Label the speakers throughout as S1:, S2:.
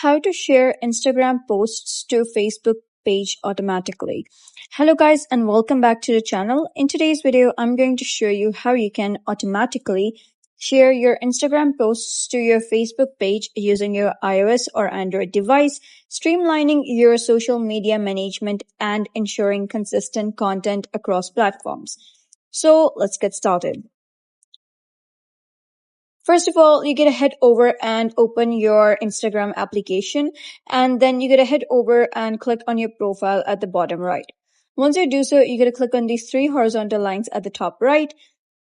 S1: how to share Instagram posts to Facebook page automatically. Hello guys and welcome back to the channel. In today's video, I'm going to show you how you can automatically share your Instagram posts to your Facebook page using your iOS or Android device, streamlining your social media management and ensuring consistent content across platforms. So let's get started. First of all, you gotta head over and open your Instagram application, and then you gotta head over and click on your profile at the bottom right. Once you do so, you gotta click on these three horizontal lines at the top right,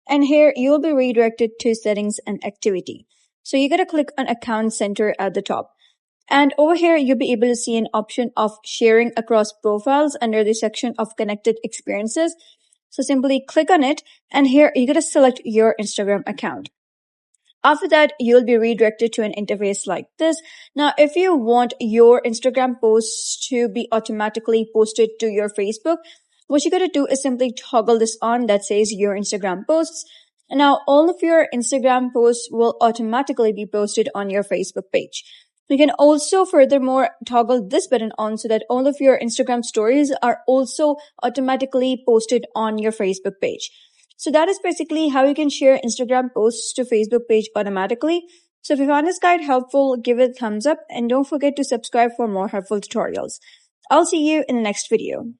S1: and here you'll be redirected to settings and activity. So you gotta click on account center at the top. And over here, you'll be able to see an option of sharing across profiles under the section of connected experiences. So simply click on it, and here you gotta select your Instagram account. After that, you'll be redirected to an interface like this. Now, if you want your Instagram posts to be automatically posted to your Facebook, what you gotta do is simply toggle this on that says your Instagram posts. And now all of your Instagram posts will automatically be posted on your Facebook page. You can also furthermore toggle this button on so that all of your Instagram stories are also automatically posted on your Facebook page. So that is basically how you can share Instagram posts to Facebook page automatically. So if you found this guide helpful, give it a thumbs up and don't forget to subscribe for more helpful tutorials. I'll see you in the next video.